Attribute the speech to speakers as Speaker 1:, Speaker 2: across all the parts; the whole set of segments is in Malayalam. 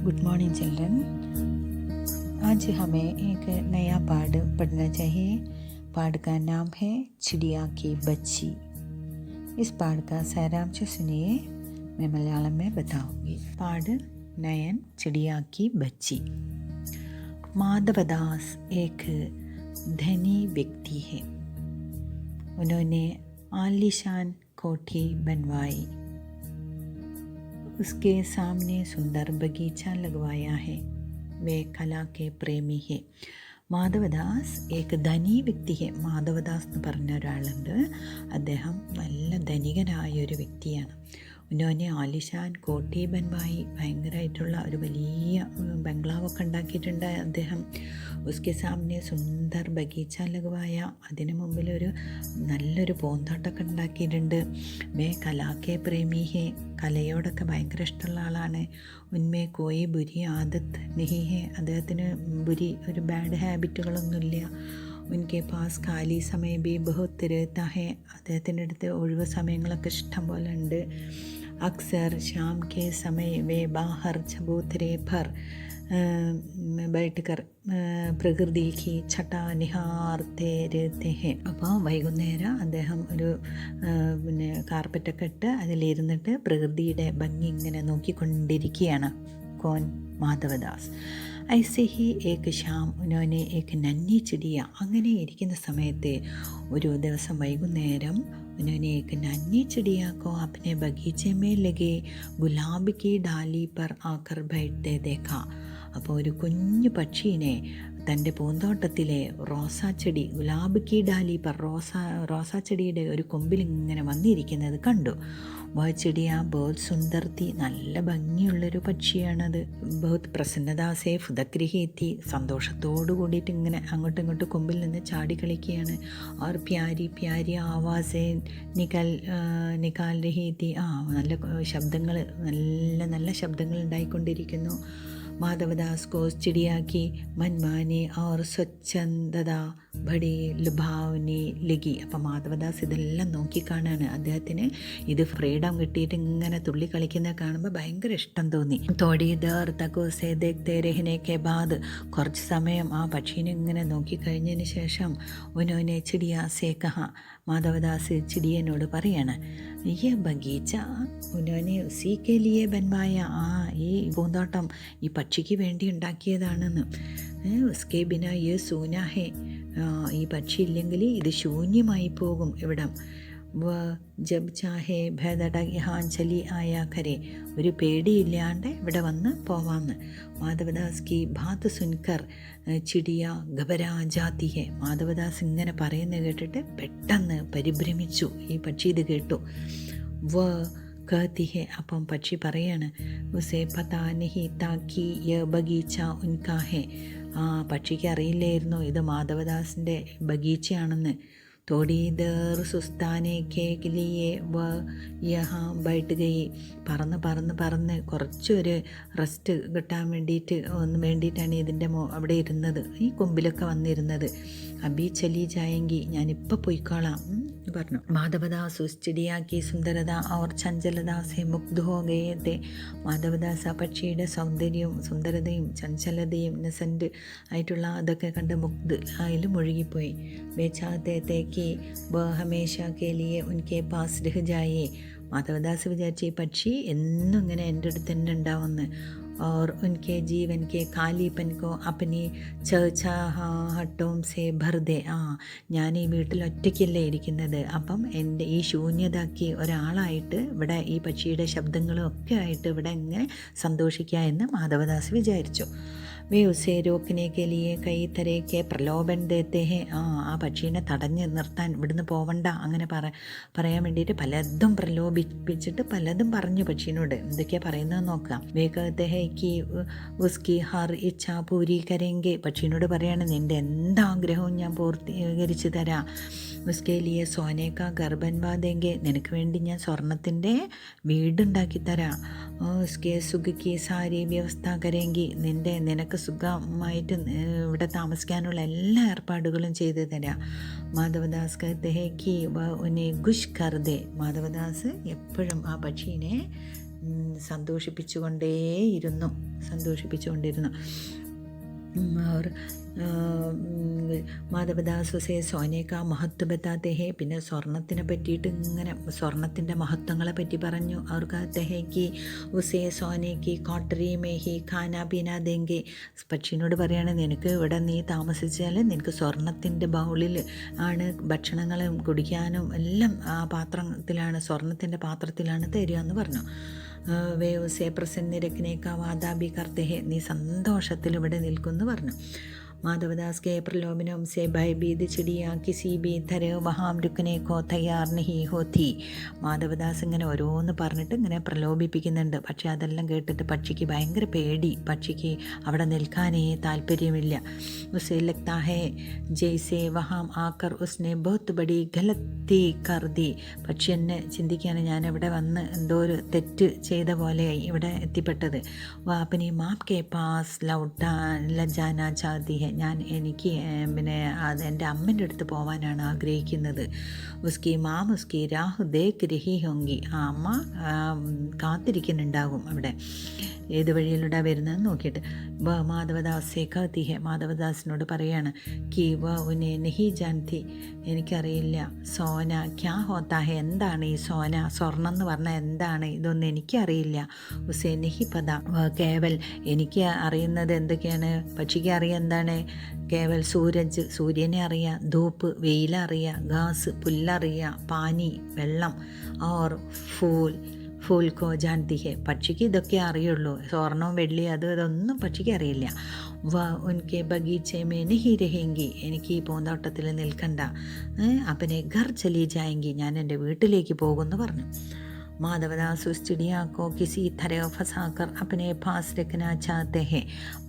Speaker 1: Good morning children. आज हमें एक नया पाठ पढ़ना चाहिए। पाठ का नाम है चिड़िया की बच्ची। इस पाठ का सारांश सुनिए, मैं मलयालम में बताऊंगी। पाठ नयन चिड़िया की बच्ची। माधवदास एक धनी व्यक्ति है। उन्होंने आलीशान कोठी बनवाई। उसके सामने सुंदर बगीचा लगवाया है। वे कला के प्रेमी है। മാധവദാസ് ഏക ധനി വ്യക്തിയെ മാധവദാസ് എന്ന് പറഞ്ഞ ഒരാളുണ്ട്. അദ്ദേഹം നല്ല ധനികനായൊരു വ്യക്തിയാണ്. ഉന്നോനെ ആലിശാൻ കോട്ടി ബൻവായി, ഭയങ്കരമായിട്ടുള്ള ഒരു വലിയ ബംഗ്ലാവൊക്കെ ഉണ്ടാക്കിയിട്ടുണ്ട് അദ്ദേഹം. ഉസ്കെ സാമനെ സുന്ദർ ബഗീച്ച ലഗവായ, അതിന് മുമ്പിൽ ഒരു നല്ലൊരു പൂന്തോട്ടമൊക്കെ ഉണ്ടാക്കിയിട്ടുണ്ട്. മേ കലാക്കെ പ്രേമി ഹേ, കലയോടൊക്കെ ഭയങ്കര ഇഷ്ടമുള്ള ആളാണ്. ഉന്മേ കോയി ബുരി ആദത്ത് നഹി ഹേ, അദ്ദേഹത്തിന് ഒരു ബാഡ് ഹാബിറ്റുകളൊന്നുമില്ല. ഉൻകെ പാസ് ഖാലി സമയം ബി ബഹുത്ത് രഹ്താ ഹേ, അദ്ദേഹത്തിൻ്റെ അടുത്ത് ഒഴിവ് സമയങ്ങളൊക്കെ ഇഷ്ടം പോലെ ഉണ്ട്. അക്സർ शाम के समय वे बाहर चबूतरे पर बैठकर പ്രകൃതി की छटा निहारते रहते हैं. അപ്പോൾ വൈകുന്നേരം അദ്ദേഹം ഒരു കാർപ്പറ്റൊക്കെ ഇട്ട് അതിലിരുന്നിട്ട് പ്രകൃതിയുടെ ഭംഗി ഇങ്ങനെ നോക്കിക്കൊണ്ടിരിക്കുകയാണ്. കോൻ മാധവദാസ്. ഐസെ ഹി ഏക് ശാം ഉനോനെ ഏക് നന്നി ചിടിയ. അങ്ങനെ ഇരിക്കുന്ന സമയത്ത് ഒരു ദിവസം വൈകുന്നേരം उन्होंने एक नन्ही चिड़िया को अपने बगीचे में लगे गुलाब की डाली पर आकर बैठते देखा. അപ്പോൾ ഒരു കുഞ്ഞു പക്ഷീനെ തൻ്റെ പൂന്തോട്ടത്തിലെ റോസാച്ചെടി, ഗുലാബ് കി ഡാലി പർ, റോസാച്ചെടിയുടെ ഒരു കൊമ്പിൽ ഇങ്ങനെ വന്നിരിക്കുന്നത് കണ്ടു. വ ചിടിയ ബഹുത് സുന്ദർ തി, നല്ല ഭംഗിയുള്ളൊരു പക്ഷിയാണത്. ബഹുത് പ്രസന്നദാസേ ഫുദഗ്രഹീത്തി, സന്തോഷത്തോടു കൂടിയിട്ട് ഇങ്ങനെ അങ്ങോട്ടും ഇങ്ങോട്ടും കൊമ്പിൽ നിന്ന് ചാടി കളിക്കുകയാണ്. और प्यारी प्यारी आवाज़ें निकाल रही थी. നല്ല ശബ്ദങ്ങൾ, നല്ല നല്ല ശബ്ദങ്ങൾ ഉണ്ടായിക്കൊണ്ടിരിക്കുന്നു. माधवदास को चिड़िया की मनमानी और स्वच्छंदता बड़ी लुभावनी लगी. അപ്പം മാധവദാസ് ഇതെല്ലാം നോക്കിക്കാണാണ്. അദ്ദേഹത്തിന് ഇത് ഫ്രീഡം കിട്ടിയിട്ട് ഇങ്ങനെ തുള്ളി കളിക്കുന്നത് കാണുമ്പോൾ ഭയങ്കര ഇഷ്ടം തോന്നി. തോടി ദർ തകോസെ ദേഖ്തേ രഹ്നെ കെ ബാദ്, കുറച്ച് സമയം ആ പക്ഷീനെ ഇങ്ങനെ നോക്കിക്കഴിഞ്ഞതിന് ശേഷം ഉനോനെ ചിടിയ സേ കഹ, മാധവദാസ് ചിടിയനോട് പറയാണ്, ഈ ബഗീച്ച ഉനോനെ ഉസി കെ ലിയെ ബൻവായ, ഈ പൂന്തോട്ടം ഈ പക്ഷിക്ക് വേണ്ടി ഉണ്ടാക്കിയതാണെന്ന്. ഉസ്കെ ബിന യേ സൂന ഹേ, ഈ പക്ഷി ഇല്ലെങ്കിൽ ഇത് ശൂന്യമായി പോകും ഇവിടം. വ ജബ് ചാഹേ ഭേദട യഹാൻ ചലി ആയാ കരെ, ഒരു പേടിയില്ലാണ്ട് ഇവിടെ വന്ന് പോവാന്ന്. മാധവദാസ് കി ബാത്ത് സുൻകർ ചിടിയ ഘബരാ ജാതി ഹേ. മാധവദാസ് ഇങ്ങനെ പറയുന്നത് കേട്ടിട്ട് പെട്ടെന്ന് പരിഭ്രമിച്ചു ഈ പക്ഷി. ഇത് കേട്ടു. വ कहती है, അപ്പം പക്ഷി പറയാണ്, ഉസേ പതാ നഹി താക്കി യ ബഗീച്ച ഉൻകാ ഹേ. പക്ഷിക്ക് അറിയില്ലായിരുന്നു ഇത് മാധവദാസിൻ്റെ ബഗീച്ചയാണെന്ന്. തോടി ദർ സുസ്താനെ കേക്ക് ലിയെ വ യഹാ ബൈട്ട് ഗയി. പറന്ന് കുറച്ചൊരു റെസ്റ്റ് കിട്ടാൻ വേണ്ടിയിട്ടാണ് ഇതിൻ്റെ അവിടെ ഇരുന്നത്, ഈ കൊമ്പിലൊക്കെ വന്നിരുന്നത്. അബി ചലി ജായെങ്കി, ഞാനിപ്പോൾ പോയിക്കോളാം പറഞ്ഞു. മാധവദാസ് ഉസ് ചിടിയ കി സുന്ദരത और ചഞ്ചലത സെ മുഗ്ധ ഹോ ഗയേ തെ. മാധവദാസ് ആ പക്ഷിയുടെ സൗന്ദര്യവും സുന്ദരതയും ചഞ്ചലതയും ഇന്നസെൻ്റ് ആയിട്ടുള്ള അതൊക്കെ കണ്ട് അതിൽ മുഴുകിപ്പോയി. വേ ചാഹത്തെ തെ കി വ ഹമേശ കെ ലിയെ ഉൻകെ പാസ് രഹ് ജായേ. മാധവദാസ് വിചാരിച്ച ഈ പക്ഷി എന്നും ഇങ്ങനെ എൻ്റെ അടുത്ത് തന്നെ ഉണ്ടാവുമെന്ന്. और उनके जीवन के खालीपन को अपनी ചഹചാഹട്ടോം സേ ഭർ ദേ. ഞാൻ ഈ വീട്ടിൽ ഒറ്റയ്ക്കല്ലേ ഇരിക്കുന്നത്, അപ്പം എൻ്റെ ഈ ശൂന്യതയ്ക്ക് ഒരാളായിട്ട് ഇവിടെ ഈ പക്ഷിയുടെ ശബ്ദങ്ങളും ഒക്കെ ആയിട്ട് ഇവിടെ ഇങ്ങനെ സന്തോഷിക്കുക എന്ന് മാധവദാസ് വിചാരിച്ചു. വേ ഉസേ രോക്കിനെ കെ ലിയെ കൈ തരേക്കെ പ്രലോഭൻ ദേത്തെ ഹേ. ആ പക്ഷീനെ തടഞ്ഞ് നിർത്താൻ, ഇവിടുന്ന് പോവണ്ട അങ്ങനെ പറയാൻ വേണ്ടിയിട്ട് പലതും പ്രലോഭിപ്പിച്ചിട്ട് പലതും പറഞ്ഞു പക്ഷീനോട്. എന്തൊക്കെയാണ് പറയുന്നത് നോക്കാം. വേ കഹത്തെ ഹേ കി ഉസ്കി ഹർ ഇച്ഛ പൂരി കരേങ്കെ. പക്ഷീനോട് പറയാണ്, നിൻ്റെ എന്താഗ്രഹവും ഞാൻ പൂർത്തീകരിച്ച് തരാം. ഉസ്കെ ലിയെ സോനേക്ക ഗർഭൻവാ ദേങ്കെ, നിനക്ക് വേണ്ടി ഞാൻ സ്വർണത്തിൻ്റെ വീടുണ്ടാക്കി തരാം. ഉസ്കെ സുഖിക്ക് സാരി വ്യവസ്ഥ കരേങ്കി, നിനക്ക് സുഖമായിട്ട് ഇവിടെ താമസിക്കാനുള്ള എല്ലാ ഏർപ്പാടുകളും ചെയ്തു തരാം. മാധവദാസ് കഹത്തെ ഹേ കി വ ഉന്നെ ഖുഷ് കർ ദേ. മാധവദാസ് എപ്പോഴും ആ പക്ഷീനെ സന്തോഷിപ്പിച്ചുകൊണ്ടിരുന്നു. और മാധവദാസ് ഉസേ സോനേക്ക മഹത്വ ബത്താത്തെ ഹേ. പിന്നെ സ്വർണത്തിനെ പറ്റിയിട്ട് ഇങ്ങനെ സ്വർണത്തിൻ്റെ മഹത്വങ്ങളെ പറ്റി പറഞ്ഞു. അവർ കഹത്തെ ഹേ കി ഉസേ സോനേക്ക് കോട്ടറി മേഹി ഖാന പീന ദേങ്കെ. പക്ഷിനോട് പറയാണ്, നിനക്ക് ഇവിടെ നീ താമസിച്ചാൽ നിനക്ക് സ്വർണത്തിൻ്റെ ബൗളിൽ ആണ് ഭക്ഷണങ്ങളും കുടിക്കാനും എല്ലാം ആ പാത്രത്തിലാണ്, സ്വർണത്തിൻ്റെ പാത്രത്തിലാണ് തരിക എന്ന് പറഞ്ഞു. വേ ഉസേ പ്രസന്ന രഖ്നേക്ക വാദാ ബി കർത്തെ ഹേ. നീ സന്തോഷത്തിൽ ഇവിടെ നിൽക്കുമെന്ന് പറഞ്ഞു. माधवदास के प्रलोभनों से भयभीत चिड़िया किसी भी तरह वहाँ रुकने को तैयाർ नहीं होती. മാധവദാസ് ഇങ്ങനെ ഓരോന്ന് പറഞ്ഞിട്ട് ഇങ്ങനെ പ്രലോഭിപ്പിക്കുന്നുണ്ട്. പക്ഷേ അതെല്ലാം കേട്ടിട്ട് പക്ഷിക്ക് ഭയങ്കര പേടി. പക്ഷിക്ക് അവിടെ നിൽക്കാനേ താല്പര്യമില്ല. ഉസേ ലഗ്താ ഹേ ജയ്സേ വഹാം ആക്കർ ഉസ്നെ ബഹുത് ബഡി ഗലത്തി കർ ദി. പക്ഷി എന്നെ ചിന്തിക്കുകയാണ്, ഞാൻ ഇവിടെ വന്ന് എന്തോ ഒരു തെറ്റ് ചെയ്ത പോലെയായി ഇവിടെ എത്തിപ്പെട്ടത്. വാപ്പനി മാപ് കെ പാസ് ലജാന ചാതി ഹെ. എനിക്ക് പിന്നെ എൻ്റെ അമ്മൻ്റെ അടുത്ത് പോകാനാണ് ആഗ്രഹിക്കുന്നത്. ഉസ്കി മാം ഉസ്കി രാഹു ദേഖ് രഹി ഹോങ്കി. ആ അമ്മ കാത്തിരിക്കുന്നുണ്ടാകും അവിടെ, ഏത് വഴിയിലൂടെ വരുന്നതെന്ന് നോക്കിയിട്ട്. മാധവദാസെ കഹത്തി ഹെ. മാധവദാസിനോട് പറയാണ്, കി വ ഉനെ നഹി ജാൻതി. എനിക്കറിയില്ല. സോന ക്യാ ഹോത്താ ഹെ. എന്താണ് ഈ സോന, സ്വർണം എന്ന് പറഞ്ഞാൽ എന്താണ്, ഇതൊന്നും എനിക്കറിയില്ല. ഉസേ നഹി പത. കേവൽ എനിക്ക് അറിയുന്നത് എന്തൊക്കെയാണ്, പക്ഷിക്ക് അറിയാം എന്താണ്, കേവൽ സൂരജ് സൂര്യനെ അറിയാം, ധൂപ്പ് വെയിലറിയാം, ഘാസ് പുല്ലറിയാം, പാനി വെള്ളം, ഓർ ഫൂൽ കോ ജാൻതി ഹെ. പക്ഷിക്ക് ഇതൊക്കെ അറിയുള്ളൂ. സ്വർണവും വെള്ളി ഇതൊന്നും പക്ഷിക്ക് അറിയില്ല. വ ഉൻകെ ബഗീച്ചെ മേ നഹി രഹേങ്കി. എനിക്ക് ഈ പൂന്തോട്ടത്തിൽ നിൽക്കണ്ട. അപ്പനെ ഘർ ചലി ജായെങ്കി. ഞാൻ എൻ്റെ വീട്ടിലേക്ക് പോകുമെന്ന് പറഞ്ഞു. മാധവദാസ് ഉസ് ചിടിയാ കോ കിസി തരഹ ഫസാക്കർ അപ്പനെ പാസ് രഖ്നാ ചാഹത്തെ ഹെ.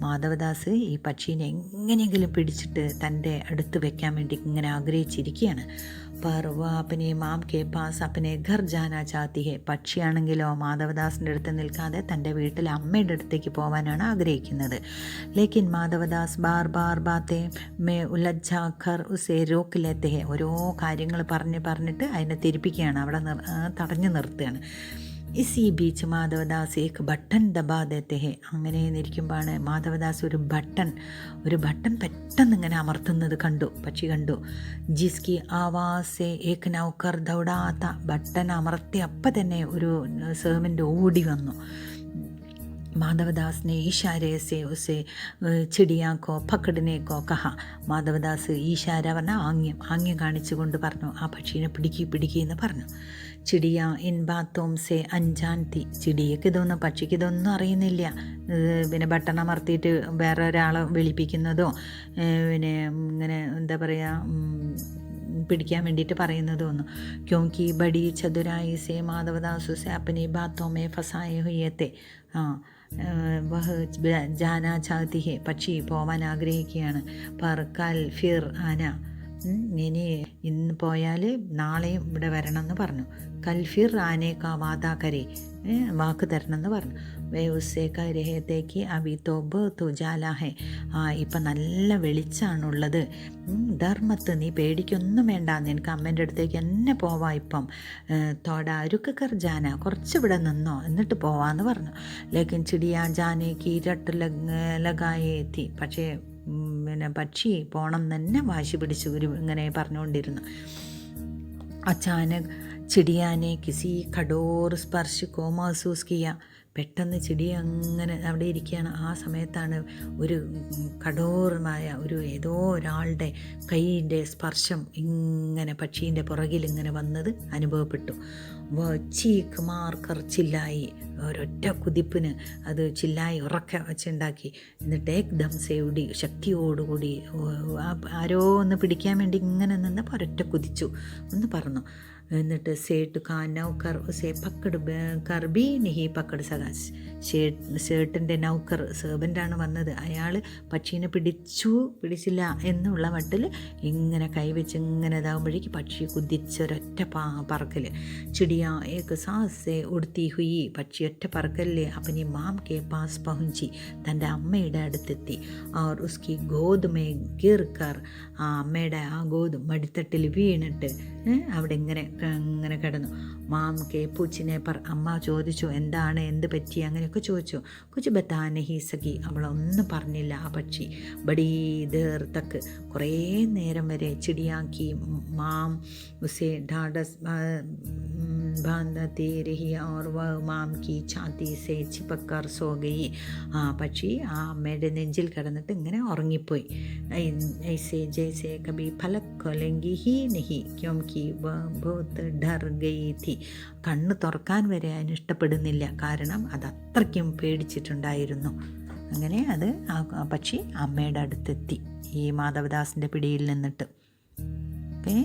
Speaker 1: മാധവദാസ് ഈ പക്ഷീനെ എങ്ങനെയെങ്കിലും പിടിച്ചിട്ട് തൻ്റെ അടുത്ത് വെക്കാൻ വേണ്ടി ഇങ്ങനെ ആഗ്രഹിച്ചിരിക്കുകയാണ്. पर वह अपने माम के पास अपने घर जाना चाहती है. പക്ഷിയാണെങ്കിലോ മാധവദാസിൻ്റെ അടുത്ത് നിൽക്കാതെ തൻ്റെ വീട്ടിൽ അമ്മയുടെ അടുത്തേക്ക് പോകാനാണ് ആഗ്രഹിക്കുന്നത്. ലേക്കിൻ മാധവദാസ് ബാർ ബാർ ബാത്തെ മേ ഉലജ്ജാ ഖർ ഉസേ രോക്ക് ലേത്തെ ഹെ. ഓരോ കാര്യങ്ങൾ പറഞ്ഞിട്ട് അതിനെ തിരിപ്പിക്കുകയാണ്, അവിടെ തടഞ്ഞു നിർത്തുകയാണ്. ഇസി ബീച്ച് മാധവദാസ് ഏക്ക് ബട്ടൺ ദബാ ദേത്തെ ഹെ. അങ്ങനെ ഇരിക്കുമ്പോഴാണ് മാധവദാസ് ഒരു ബട്ടൺ പെട്ടെന്ന് ഇങ്ങനെ അമർത്തുന്നത് പക്ഷി കണ്ടു. ജിസ്കി ആവാസെ ഏക്ക് നൗക്കർ ദൗടാത്ത. ബട്ടൺ അമർത്തി അപ്പം തന്നെ ഒരു സെർവൻ്റ് ഓടി വന്നു. മാധവദാസിനെ ഈശാരെ സെ ഉസേ ചിടിയാക്കോ പക്കടിനേക്കോ കഹ. മാധവദാസ് ഈശാര പറഞ്ഞാൽ ആംഗ്യം കാണിച്ചുകൊണ്ട് പറഞ്ഞു, ആ പക്ഷീനെ പിടിക്കുക പറഞ്ഞു. ചിടിയ ഇൻ ബാത്തോം സെ അഞ്ചാൻ തി. ചിടിയക്ക് ഇതൊന്നും പക്ഷിക്ക് ഇതൊന്നും അറിയുന്നില്ല. പിന്നെ ബട്ടൺ അമർത്തിയിട്ട് വേറെ ഒരാളെ വിളിപ്പിക്കുന്നതോ പിന്നെ ഇങ്ങനെ എന്താ പറയുക പിടിക്കാൻ വേണ്ടിയിട്ട് പറയുന്നതൊന്നും. ക്യോങ്കി ബഡി ചതുരായി സെ മാധവദാസു സെ അപ്പനി ബാത്തോമേ ഫസായ ഹുയത്തെ. വഹ് ജാനാ ചാഹത്തി ഹെ. പക്ഷി പോവാൻ ആഗ്രഹിക്കുകയാണ്. പർ കൽ ഫിർ ആന. ഇനി ഇന്ന് പോയാൽ നാളെയും ഇവിടെ വരണം എന്ന് പറഞ്ഞു. കൽഫിർ ആനേക്കാ വാതാക്കരെ. വാക്ക് തരണമെന്ന് പറഞ്ഞു. വേ ഉസ്സേക്ക രഹത്തേക്ക് അവിതോബ് തുജാല ഹെ. ഇപ്പം നല്ല വെളിച്ചാണുള്ളത്. ധർമ്മത്ത് നീ പേടിക്കൊന്നും വേണ്ട, നിനക്ക് അമ്മേൻ്റെ അടുത്തേക്ക് തന്നെ പോവാം. ഇപ്പം തോട അരുക്കർ ജാന, കുറച്ചിവിടെ നിന്നോ എന്നിട്ട് പോവാന്ന് പറഞ്ഞു. ലേക്കിൻ ചിടിയാ ജാനേക്ക് ഇരട്ട് ലഗായെത്തി. പക്ഷേ പിന്നെ പക്ഷി പോണം തന്നെ വാശി പിടിച്ച് ഇങ്ങനെ പറഞ്ഞുകൊണ്ടിരുന്നു. അച്ചാനക് ചിടിയാനെ കിസി കഠോർ സ്പർശ് കോ മഹസൂസ് കിയ. പെട്ടെന്ന് ചിടി അങ്ങനെ അവിടെ ഇരിക്കുകയാണ്. ആ സമയത്താണ് ഒരു കഠോരമായ ഏതോ ഒരാളുടെ കൈയിൻ്റെ സ്പർശം ഇങ്ങനെ പക്ഷീൻ്റെ പുറകിൽ ഇങ്ങനെ വന്നത് അനുഭവപ്പെട്ടു. ചീക്ക് മാർക്കർ ചില്ലായി. ഒരൊറ്റ കുതിപ്പിന് അത് ചില്ലായി ഉറക്കെ വെച്ചുണ്ടാക്കി. എന്നിട്ട് ഏകദം സേവടി ശക്തിയോടുകൂടി ആരോ ഒന്ന് പിടിക്കാൻ വേണ്ടി ഇങ്ങനെ നിന്നപ്പോൾ ഒരൊറ്റ കുതിച്ചു ഒന്ന് പറഞ്ഞു. എന്നിട്ട് സേട്ട് കാ നൗക്കർ ഉസേ പക്കട് കർബി നെഹി പക്കട് സകാസ്. സേട്ടിൻ്റെ നൗക്കർ സെർവൻ്റാണ് വന്നത്. അയാൾ പക്ഷീനെ പിടിച്ചില്ല എന്നുള്ള മട്ടിൽ ഇങ്ങനെ കൈവച്ച് ഇങ്ങനെ ഇതാകുമ്പോഴേക്ക് പക്ഷി കുതിച്ചൊരൊറ്റ പറക്കൽ. ചിടിയ ഏക്ക് സാസെ ഉടുത്തി ഹുയി. പക്ഷി ഒറ്റ പറക്കല്ലേ അപ്പനി മാം കെ പാസ് പഹുഞ്ചി. തൻ്റെ അമ്മയുടെ അടുത്തെത്തി. അവർ ഉസ്കി ഗോതുമേ ഗിർക്കർ. ആ അമ്മയുടെ ആ ഗോതും മടിത്തട്ടിൽ വീണിട്ട് അവിടെ ഇങ്ങനെ അങ്ങനെ കിടന്നു. മാം കെ പൂച്ചിനെ പർ, അമ്മ ചോദിച്ചു എന്താണ്, എന്ത് പറ്റി, അങ്ങനെയൊക്കെ ചോദിച്ചു. കുച്ച് ബത്താനെ ഹി സഖി, അവളൊന്നും പറഞ്ഞില്ല ആ പക്ഷി. ബഡീ ദേർ തക്ക്, കുറേ നേരം വരെ ചിടിയാക്കി മാം ഉസെ ढाढ़स बांधती रही और वह മാം की छाती से चिपक कर सो गई. ആ പക്ഷി ആ അമ്മയുടെ നെഞ്ചിൽ കിടന്നിട്ട് ഇങ്ങനെ ഉറങ്ങിപ്പോയി. ऐसे जैसे कभी फलक खोलेंगी ही नहीं क्योंकि वह बहुत डर गई थी. കണ്ണ് തുറക്കാൻ വരെ അതിന് ഇഷ്ടപ്പെടുന്നില്ല, കാരണം അത് അത്രയ്ക്കും പേടിച്ചിട്ടുണ്ടായിരുന്നു. അങ്ങനെ അത് ആ പക്ഷി അമ്മയുടെ അടുത്തെത്തി ഈ മാധവദാസിൻ്റെ പിടിയിൽ നിന്നിട്ട്. ഓക്കെ.